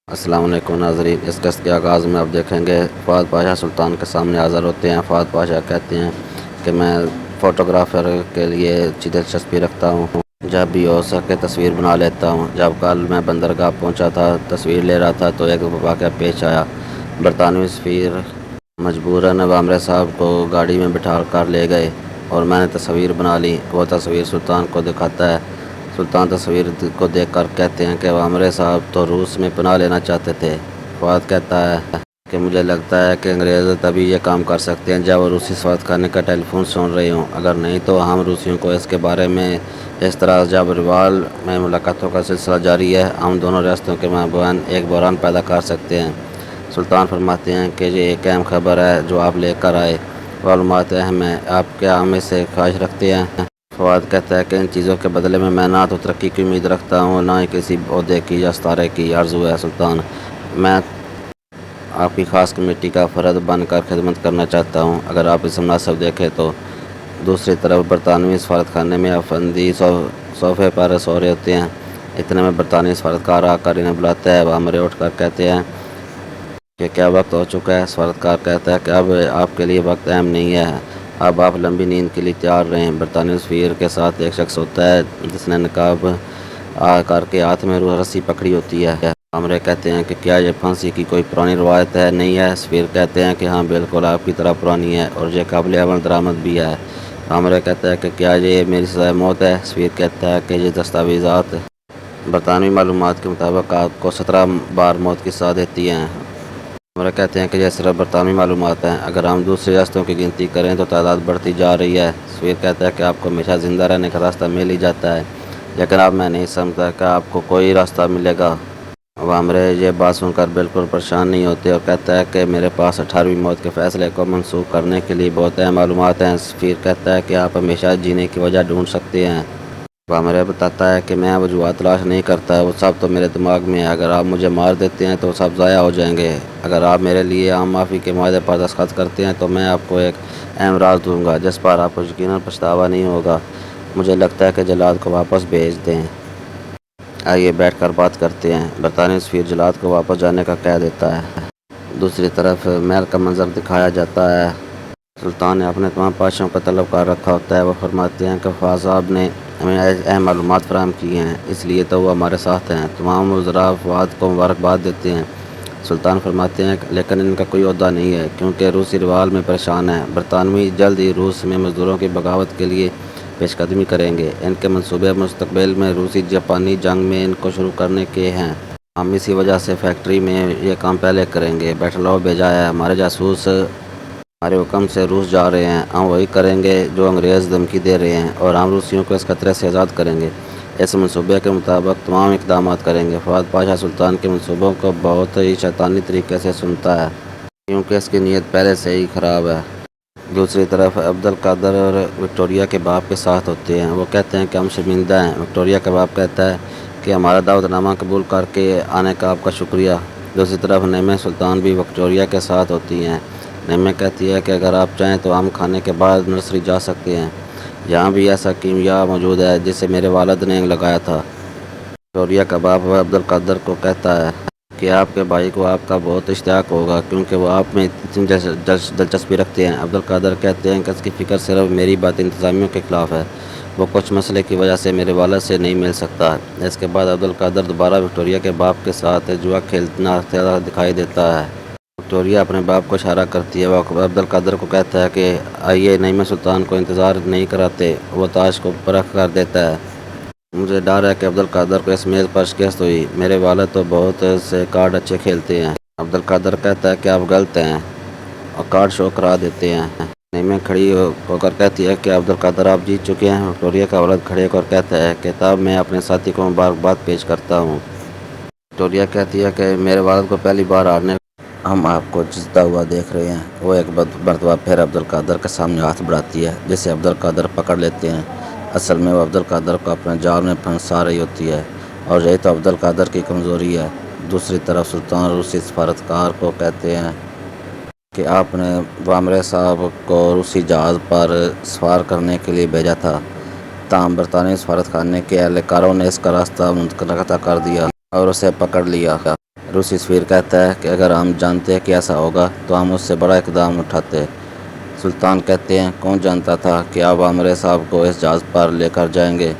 السلام علیکم ناظرین، اس قسط کے آغاز میں آپ دیکھیں گے فہد پاشا سلطان کے سامنے حاضر ہوتے ہیں۔ فہد پاشا کہتے ہیں کہ میں فوٹوگرافر کے لیے اچھی دلچسپی رکھتا ہوں، جب بھی ہو سکے تصویر بنا لیتا ہوں۔ جب کل میں بندرگاہ پہنچا تھا، تصویر لے رہا تھا تو ایک واقعہ پیش آیا۔ برطانوی سفیر مجبوراً عامر صاحب کو گاڑی میں بٹھا کر لے گئے اور میں نے تصویر بنا لی۔ وہ تصویر سلطان کو دکھاتا ہے۔ سلطان تصویر کو دیکھ کر کہتے ہیں کہ عامر صاحب تو روس میں پناہ لینا چاہتے تھے۔ فہد کہتا ہے کہ مجھے لگتا ہے کہ انگریز تبھی یہ کام کر سکتے ہیں جب وہ روسی سفارت خانے کا ٹیلی فون سن رہے ہوں، اگر نہیں تو ہم روسیوں کو اس کے بارے میں اس طرح جب روال میں ملاقاتوں کا سلسلہ جاری ہے، ہم دونوں ریاستوں کے مابین ایک بحران پیدا کر سکتے ہیں۔ سلطان فرماتے ہیں کہ یہ ایک اہم خبر ہے جو آپ لے کر آئے، معلومات اہم ہیں، آپ کیا ہم اس سے خواہش رکھتے ہیں؟ فواد کہتا ہے کہ ان چیزوں کے بدلے میں نہ تو ترقی کی امید رکھتا ہوں، نہ ہی کسی عہدے کی یا ستارے کی آرزو ہے سلطان۔ میں آپ کی خاص کمیٹی کا فرد بن کر خدمت کرنا چاہتا ہوں، اگر آپ اسے مناسب دیکھیں تو۔ دوسری طرف برطانوی سفارت خانے میں افندی صوفے پر سو رہے ہوتے ہیں۔ اتنے میں برطانوی سفارتکار آ کر انہیں بلاتا ہے۔ عامر اٹھ کر کہتے ہیں کہ کیا وقت ہو چکا ہے؟ سفارتکار کہتا ہے کہ اب آپ کے لیے وقت اہم نہیں ہے، اب آپ لمبی نیند کے لیے تیار رہیں۔ برطانوی سفیر کے ساتھ ایک شخص ہوتا ہے جس نے نقاب کر کے ہاتھ میں رسی پکڑی ہوتی ہے۔ عامر کہتے ہیں کہ کیا یہ پھانسی کی کوئی پرانی روایت ہے؟ نہیں ہے۔ سفیر کہتے ہیں کہ ہاں بالکل آپ کی طرح پرانی ہے اور یہ قابل عمل درآمد بھی ہے۔ عامر کہتا ہے کہ کیا یہ میری سزائے موت ہے؟ سفیر کہتا ہے کہ یہ دستاویزات برطانوی معلومات کے مطابق آپ کو 17 بار موت کی سزا دیتی ہیں۔ عامر کہتے ہیں کہ یہ صرف برطانوی معلومات ہیں، اگر ہم دوسری ریاستوں کی گنتی کریں تو تعداد بڑھتی جا رہی ہے۔ سفیر کہتا ہے کہ آپ کو ہمیشہ زندہ رہنے کا راستہ مل ہی جاتا ہے، لیکن اب میں نہیں سمجھتا کہ آپ کو کوئی راستہ ملے گا۔ عامر یہ بات سن کر بالکل پریشان نہیں ہوتے اور کہتا ہے کہ میرے پاس 18ویں موت کے فیصلے کو منسوخ کرنے کے لیے بہت اہم معلومات ہیں۔ سفیر کہتا ہے کہ آپ ہمیشہ جینے کی وجہ ڈھونڈ سکتے ہیں۔ عامر بتاتا ہے کہ میں وجوہات تلاش نہیں کرتا، وہ سب تو میرے دماغ میں ہے۔ اگر آپ مجھے مار دیتے ہیں تو وہ سب ضائع ہو جائیں گے۔ اگر آپ میرے لیے عام معافی کے معاہدے پر دستخط کرتے ہیں تو میں آپ کو ایک اہم راز دوں گا جس پر آپ کو یقیناً پچھتاوا نہیں ہوگا۔ مجھے لگتا ہے کہ جلاد کو واپس بھیج دیں۔ آئیے بیٹھ کر بات کرتے ہیں۔ برطانوی سفیر جلاد کو واپس جانے کا کہہ دیتا ہے۔ دوسری طرف محل کا منظر دکھایا جاتا ہے۔ سلطان نے اپنے تمام پاشوں کا طلب کر رکھا ہوتا ہے۔ وہ فرماتے ہیں کہ فہد صاحب نے ہمیں اہم معلومات فراہم کی ہیں، اس لیے تو وہ ہمارے ساتھ ہیں۔ تمام وزراء فہد کو مبارکباد دیتے ہیں۔ سلطان فرماتے ہیں لیکن ان کا کوئی عہدہ نہیں ہے کیونکہ روسی روال میں پریشان ہیں۔ برطانوی جلد ہی روس میں مزدوروں کی بغاوت کے لیے پیش قدمی کریں گے۔ ان کے منصوبے مستقبل میں روسی جاپانی جنگ میں ان کو شروع کرنے کے ہیں۔ ہم اسی وجہ سے فیکٹری میں یہ کام پہلے کریں گے۔ بیٹھلاؤ بھیجا ہے، ہمارے جاسوس ہمارے حکم سے روس جا رہے ہیں۔ ہم وہی کریں گے جو انگریز دھمکی دے رہے ہیں اور ہم روسیوں کو اس خطرے سے آزاد کریں گے۔ اس منصوبے کے مطابق تمام اقدامات کریں گے۔ فہد پاشا سلطان کے منصوبوں کو بہت ہی شیطانی طریقے سے سنتا ہے کیونکہ اس کی نیت پہلے سے ہی خراب ہے۔ دوسری طرف عبدالقادر اور وکٹوریہ کے باپ کے ساتھ ہوتے ہیں۔ وہ کہتے ہیں کہ ہم شرمندہ ہیں۔ وکٹوریہ کا باپ کہتا ہے کہ ہمارا دعوت نامہ قبول کر کے آنے کا آپ کا شکریہ۔ دوسری طرف نعمہ سلطان بھی وکٹوریہ کے ساتھ ہوتی ہیں۔ نعمہ کہتی ہے کہ اگر آپ چاہیں تو ہم کھانے کے بعد نرسری جا سکتے ہیں، یہاں بھی ایسا کیمیا موجود ہے جسے میرے والد نے لگایا تھا۔ وکٹوریہ کا باپ عبدالقادر کو کہتا ہے کہ آپ کے بھائی کو آپ کا بہت اشتیاق ہوگا کیونکہ وہ آپ میں اتنی دلچسپی رکھتے ہیں۔ عبدالقادر کہتے ہیں کہ اس کی فکر صرف میری بات انتظامیوں کے خلاف ہے، وہ کچھ مسئلے کی وجہ سے میرے والد سے نہیں مل سکتا۔ اس کے بعد عبدالقادر دوبارہ وکٹوریہ کے باپ کے ساتھ جوا کھیلنا دکھائی دیتا ہے۔ وکٹوریہ اپنے باپ کو اشارہ کرتی ہے۔ وہ عبدالقادر کو کہتا ہے کہ آئیے نعمہ سلطان کو انتظار نہیں کراتے، وہ تاش کو پرکھ کر دیتا ہے۔ مجھے ڈر ہے کہ عبدالقادر کو اس میز پر شکست ہوئی، میرے والد تو بہت سے کارڈ اچھے کھیلتے ہیں۔ عبدالقادر کہتا ہے کہ آپ غلط ہیں اور کارڈ شو کرا دیتے ہیں۔ نعمہ کھڑی ہو کر کہتی ہے کہ عبدالقادر آپ جیت چکے ہیں۔ وکٹوریہ کا والد کھڑے ہو کر کہتا ہے کہ تب میں اپنے ساتھی کو مبارکباد پیش کرتا ہوں۔ وکٹوریہ کہتی ہے کہ میرے والد کو پہلی بار ہارنے ہم آپ کو جیتتا ہوا دیکھ رہے ہیں۔ وہ ایک مرتبہ پھر عبدالقادر کے سامنے ہاتھ بڑھاتی ہے جسے عبدالقادر پکڑ لیتے ہیں۔ اصل میں وہ عبدالقادر کو اپنے جال میں پھنسا رہی ہوتی ہے اور یہی تو عبدالقادر کی کمزوری ہے۔ دوسری طرف سلطان روسی سفارتکار کو کہتے ہیں کہ آپ نے عامر صاحب کو روسی جہاز پر سوار کرنے کے لیے بھیجا تھا، تاہم برطانوی سفارت خانے کے اہلکاروں نے اس کا راستہ منقطع کر دیا۔ اور اسے پکڑ لیا۔ روسی سفیر کہتا ہے کہ اگر ہم جانتے کہ ایسا ہوگا تو ہم اس سے بڑا اقدام اٹھاتے۔ سلطان کہتے ہیں کون جانتا تھا کہ آپ عامر صاحب کو اس جہاز پر لے کر جائیں گے؟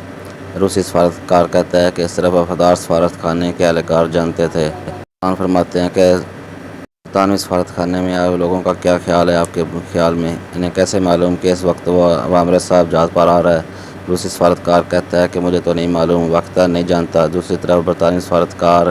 روسی سفارتکار کہتا ہے کہ صرف وفادار سفارت خانے کے اہلکار جانتے تھے۔ سلطان فرماتے ہیں کہ برطانوی سفارت خانے میں آئے لوگوں کا کیا خیال ہے؟ آپ کے خیال میں انہیں کیسے معلوم کہ اس وقت وہ عامر صاحب جہاز پر آ رہا ہے؟ روسی سفارتکار کہتا ہے کہ مجھے تو نہیں معلوم، وقت نہیں جانتا۔ دوسری طرف برطانوی سفارتکار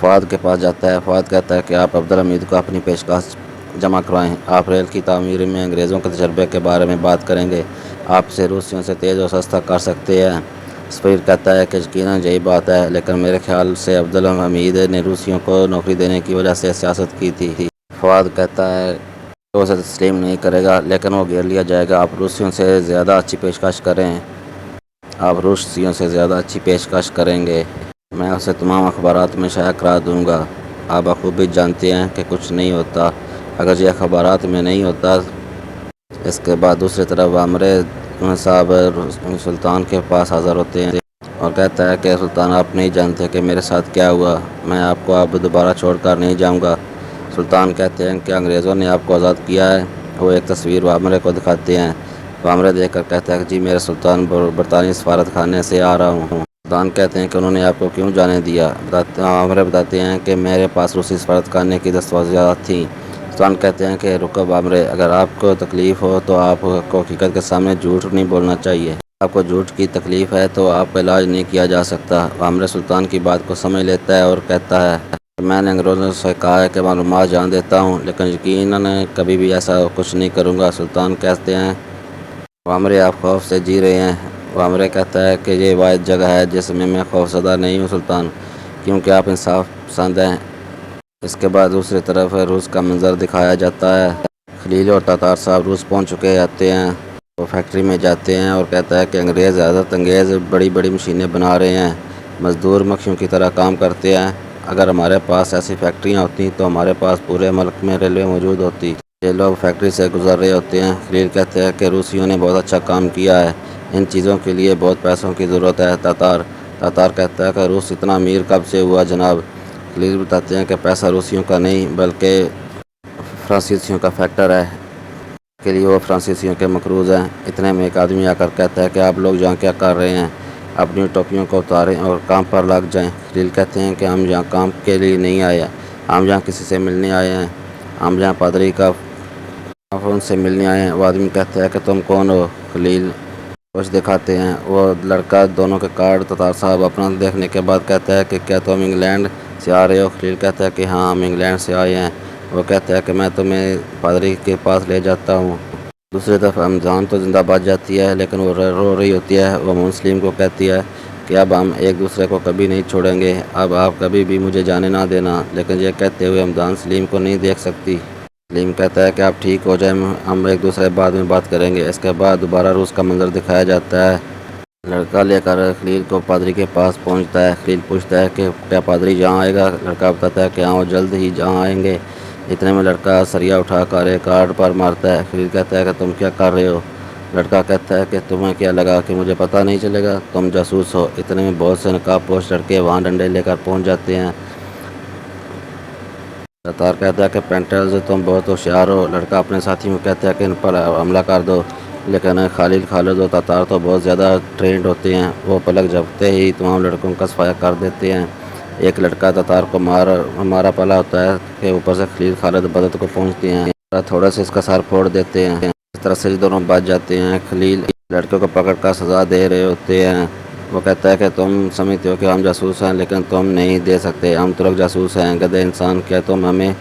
فواد کے پاس جاتا ہے۔ فواد کہتا ہے کہ آپ عبدالحمید کو اپنی پیشکش جمع کروائیں۔ آپ ریل کی تعمیر میں انگریزوں کے تجربے کے بارے میں بات کریں گے، آپ اسے روسیوں سے تیز اور سستا کر سکتے ہیں۔ سفیر کہتا ہے کہ یقیناً یہی بات ہے، لیکن میرے خیال سے عبدالحمید نے روسیوں کو نوکری دینے کی وجہ سے سیاست کی تھی۔ فواد کہتا ہے کہ وہ اسے تسلیم نہیں کرے گا، لیکن وہ گھیر لیا جائے گا۔ آپ روسیوں سے زیادہ اچھی پیشکش کریں، آپ روسیوں سے زیادہ اچھی پیشکش کریں گے، میں اسے تمام اخبارات میں شائع کرا دوں گا۔ آپ بخوبی جانتے ہیں کہ کچھ نہیں ہوتا اگر یہ اخبارات میں نہیں ہوتا۔ اس کے بعد دوسری طرف عامر صاحب سلطان کے پاس حاضر ہوتے ہیں اور کہتا ہے کہ سلطان آپ نہیں جانتے کہ میرے ساتھ کیا ہوا، میں آپ کو اب دوبارہ چھوڑ کر نہیں جاؤں گا۔ سلطان کہتے ہیں کہ انگریزوں نے آپ کو آزاد کیا ہے۔ وہ ایک تصویر عامر کو دکھاتے ہیں۔ عامر دیکھ کر کہتا ہے کہ جی میرے سلطان برطانوی سفارت خانے سے آ رہا ہوں۔ سلطان کہتے ہیں کہ انہوں نے آپ کو کیوں جانے دیا؟ عامر بتاتے ہیں کہ میرے پاس روسی سفارت خانے کی دستاویزات تھیں۔ سلطان کہتے ہیں کہ رکو عامر، اگر آپ کو تکلیف ہو تو آپ کو حقیقت کے سامنے جھوٹ نہیں بولنا چاہیے۔ آپ کو جھوٹ کی تکلیف ہے تو آپ کا علاج نہیں کیا جا سکتا۔ عامر سلطان کی بات کو سمجھ لیتا ہے اور کہتا ہے کہ میں نے انگریزوں سے کہا ہے کہ معلومات جان دیتا ہوں، لیکن یقیناً کبھی بھی ایسا کچھ نہیں کروں گا۔ سلطان کہتے ہیں عامر آپ خوف سے جی رہے ہیں۔ عامر کہتا ہے کہ یہ واحد جگہ ہے جس میں میں خوف زدہ نہیں ہوں سلطان، کیونکہ آپ انصاف پسند ہیں۔ اس کے بعد دوسری طرف روس کا منظر دکھایا جاتا ہے۔ خلیل اور تاتار صاحب روس پہنچ چکے آتے ہیں۔ وہ فیکٹری میں جاتے ہیں اور کہتا ہے کہ انگریز حیرت انگیز بڑی بڑی مشینیں بنا رہے ہیں، مزدور مکھیوں کی طرح کام کرتے ہیں۔ اگر ہمارے پاس ایسی فیکٹریاں ہوتی تو ہمارے پاس پورے ملک میں ریلوے موجود ہوتی۔ یہ لوگ فیکٹری سے گزر رہے ہوتے ہیں۔ خلیل کہتے ہیں کہ روسیوں نے بہت اچھا کام کیا ہے، ان چیزوں کے لیے بہت پیسوں کی ضرورت ہے۔ تاتار کہتا ہے کہ روس اتنا امیر کب سے ہوا جناب؟ خلیل بتاتے ہیں کہ پیسہ روسیوں کا نہیں بلکہ فرانسیسیوں کا فیکٹر ہے، کے لیے وہ فرانسیسیوں کے مقروض ہیں۔ اتنے میں ایک آدمی آ کر کہتا ہے کہ آپ لوگ یہاں کیا کر رہے ہیں؟ اپنی ٹوپیوں کو اتاریں اور کام پر لگ جائیں۔ خلیل کہتے ہیں کہ ہم یہاں کام کے لیے نہیں آئے ہیں، ہم یہاں کسی سے ملنے آئے ہیں، ہم یہاں پادری کا فون سے ملنے آئے ہیں۔ وہ آدمی کہتا ہے کہ تم کون ہو؟ خلیل کچھ دکھاتے ہیں۔ وہ لڑکا دونوں کے کارڈ تاتار صاحب اپنا دیکھنے کے بعد کہتا ہے کہ کیا تم انگلینڈ سے آ رہے ہو؟ خلیل کہتا ہے کہ ہاں ہم انگلینڈ سے آئے ہیں۔ وہ کہتا ہے کہ میں تمہیں پادری کے پاس لے جاتا ہوں۔ دوسری طرف رمضان تو زندہ بچ جاتی ہے، لیکن وہ رو رہی ہوتی ہے۔ وہ مسلم کو کہتی ہے کہ اب ہم ایک دوسرے کو کبھی نہیں چھوڑیں گے، اب آپ کبھی بھی مجھے جانے نہ دینا۔ لیکن یہ کہتے ہوئے رمضان سلیم کو نہیں دیکھ سکتی۔ سلیم کہتا ہے کہ آپ ٹھیک ہو جائیں، ہم ایک دوسرے بعد میں بات کریں گے۔ اس کے بعد دوبارہ روس کا منظر دکھایا جاتا ہے۔ لڑکا لے کر خلیل کو پادری کے پاس پہنچتا ہے۔ خلیل پوچھتا ہے کہ کیا پادری جہاں آئے گا؟ لڑکا بتاتا ہے کہ ہاں وہ جلد ہی جہاں آئیں گے۔ اتنے میں لڑکا سریا اٹھا کر ایک کارڈ پر مارتا ہے۔ خلیل کہتا ہے کہ تم کیا کر رہے ہو؟ لڑکا کہتا ہے کہ تمہیں کیا لگا کہ مجھے پتہ نہیں چلے گا؟ تم جاسوس ہو۔ اتنے میں بہت سے نقاب پوش لڑکے وہاں ڈنڈے لے کر پہنچ جاتے ہیں۔ تاتار کہتا ہے کہ پینٹلز تم بہت ہوشیار ہو۔ لڑکا اپنے ساتھیوں کو کہتا ہے کہ ان پر حملہ کر دو، لیکن خالد اور تاتار تو بہت زیادہ ٹرینڈ ہوتے ہیں، وہ پلک جھپکتے ہی تمام لڑکوں کا صفایا کر دیتے ہیں۔ ایک لڑکا تاتار کو مارا پلا ہوتا ہے کہ اوپر سے خلیل خالد بدت کو پہنچتے ہیں، تھوڑے سے اس کا سر پھوڑ دیتے ہیں۔ اس طرح سے دونوں بچ جاتے ہیں۔ خلیل لڑکے کو پکڑ کر سزا دے رہے ہوتے ہیں۔ وہ کہتا ہے کہ تم سمجھتے ہو کہ ہم جاسوس ہیں، لیکن تم نہیں دے سکتے، ہم ترک جاسوس ہیں، گدھے انسان، کیا تم ہمیں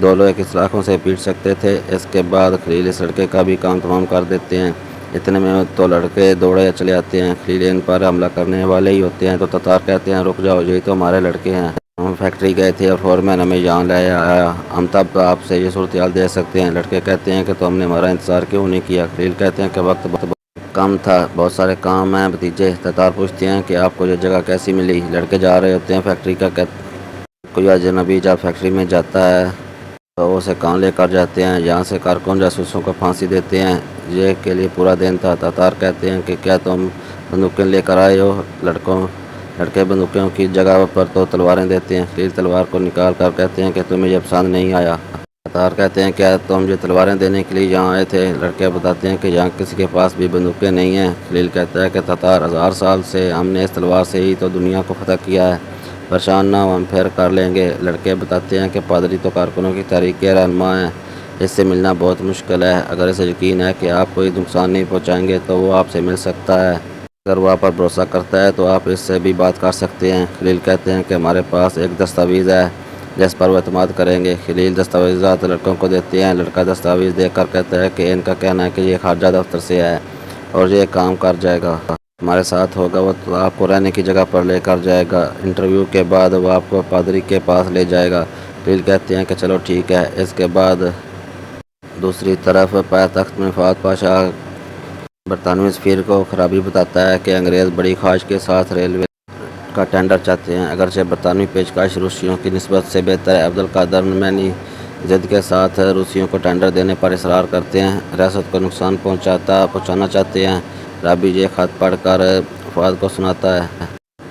دو لوہے کی سلاخوں سے پیٹ سکتے تھے؟ اس کے بعد خلیل اس لڑکے کا بھی کام تمام کر دیتے ہیں۔ اتنے میں تو لڑکے دوڑے چلے آتے ہیں۔ خلیل ان پر حملہ کرنے والے ہی ہوتے ہیں تو تاتار کہتے ہیں رک جاؤ، یہی تو ہمارے لڑکے ہیں، ہم فیکٹری گئے تھے اور فورمین ہمیں یہاں لے آیا، ہم تب آپ سے یہ صورتحال دے سکتے ہیں۔ لڑکے کہتے ہیں کہ تو ہم نے ہمارا انتظار کیوں نہیں کیا؟ خلیل کہتے ہیں کہ وقت کم تھا، بہت سارے کام ہیں بھتیجے۔ تاتار پوچھتے ہیں کہ آپ کو یہ جگہ کیسی ملی؟ لڑکے جا رہے ہوتے ہیں فیکٹری کا، کوئی اجنبی جب فیکٹری میں جاتا ہے تو وہ اسے کہاں لے کر جاتے ہیں، یہاں سے کارکن جاسوسوں کو پھانسی دیتے ہیں، یہ کے لیے پورا دن تھا۔ تاتار کہتے ہیں کہ کیا تم بندوقیں لے کر آئے ہو؟ لڑکے بندوقوں کی جگہ پر تو تلواریں دیتے ہیں۔ خلیل تلوار کو نکال کر کہتے ہیں کہ تمہیں یہ پسند نہیں آیا؟ تتار کہتے ہیں کیا تم مجھے تلواریں دینے کے لیے یہاں آئے تھے؟ لڑکے بتاتے ہیں کہ یہاں کسی کے پاس بھی بندوقیں نہیں ہیں۔ خلیل کہتا ہے کہ تتار 1000 سال سے ہم نے اس تلوار سے ہی تو دنیا کو فتح کیا ہے، پریشان نہ ہو، ہم پھر کر لیں گے۔ لڑکے بتاتے ہیں کہ پادری تو کارکنوں کی تحریک کے رہنما ہیں، اس سے ملنا بہت مشکل ہے، اگر اسے یقین ہے کہ آپ کوئی نقصان نہیں پہنچائیں گے تو وہ آپ سے مل سکتا ہے، اگر وہ آپ پر بھروسہ کرتا ہے تو آپ اس سے بھی بات کر سکتے ہیں۔ خلیل کہتے ہیں کہ ہمارے پاس ایک دستاویز ہے جس پر وہ اعتماد کریں گے۔ خلیل دستاویزات لڑکوں کو دیتے ہیں۔ لڑکا دستاویز دیکھ کر کہتا ہے کہ ان کا کہنا ہے کہ یہ خارجہ دفتر سے ہے اور یہ کام کر جائے گا، ہمارے ساتھ ہوگا، وہ تو آپ کو رہنے کی جگہ پر لے کر جائے گا، انٹرویو کے بعد وہ آپ کو پادری کے پاس لے جائے گا۔ خلیل کہتے ہیں کہ چلو ٹھیک ہے۔ اس کے بعد دوسری طرف پائے تخت میں فہد پاشا برطانوی سفیر کو خرابی بتاتا ہے کہ انگریز بڑی خواہش کے ساتھ ریلوے کا ٹینڈر چاہتے ہیں، اگرچہ برطانوی پیشکش روسیوں کی نسبت سے بہتر ہے۔ عبدالقادر نعمانی ضد کے ساتھ روسیوں کو ٹینڈر دینے پر اصرار کرتے ہیں، ریاست کو نقصان پہنچانا چاہتے ہیں۔ رابی یہ خط پڑھ کر فہد کو سناتا ہے۔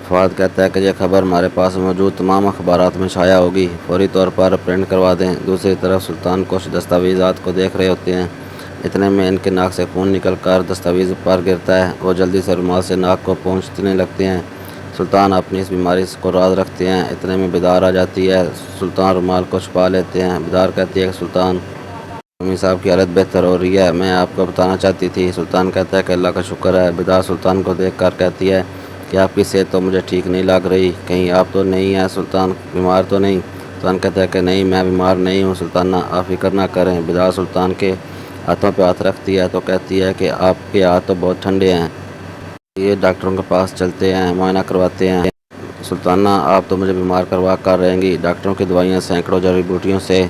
فہد کہتا ہے کہ یہ خبر ہمارے پاس موجود تمام اخبارات میں شائع ہوگی، فوری طور پر پرنٹ کروا دیں۔ دوسری طرف سلطان کچھ دستاویزات کو دیکھ رہے ہوتے ہیں، اتنے میں ان کے ناک سے خون نکل کر دستاویز پر گرتا ہے، وہ جلدی سے رومال سے ناک کو پونچھنے لگتے ہیں۔ سلطان اپنی اس بیماری کو راز رکھتے ہیں، اتنے میں بیدار آ جاتی ہے، سلطان رومال کو چھپا لیتے ہیں۔ بیدار کہتی ہے کہ سلطان امی صاحب کی حالت بہتر ہو رہی ہے، میں آپ کو بتانا چاہتی تھی۔ سلطان کہتا ہے کہ اللہ کا شکر ہے۔ بیدار سلطان کو دیکھ کر کہتی ہے کہ آپ کی صحت تو مجھے ٹھیک نہیں لگ رہی، کہیں آپ تو نہیں ہیں سلطان، بیمار تو نہیں؟ سلطان کہتا ہے کہ نہیں، میں بیمار نہیں ہوں سلطانہ، آپ فکر نہ کریں۔ بیدار سلطان کے ہاتھوں پہ ہاتھ رکھتی ہے تو کہتی ہے کہ آپ کے ہاتھ تو بہت ٹھنڈے ہیں، یہ ڈاکٹروں کے پاس چلتے ہیں، معائنہ کرواتے ہیں۔ سلطانہ آپ تو مجھے بیمار کروا کر رہیں گی، ڈاکٹروں کی دوائیاں، سینکڑوں جڑی بوٹیوں سے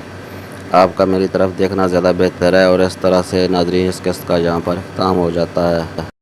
آپ کا میری طرف دیکھنا زیادہ بہتر ہے۔ اور اس طرح سے ناظرین اس قسط کا یہاں پر اختتام ہو جاتا ہے۔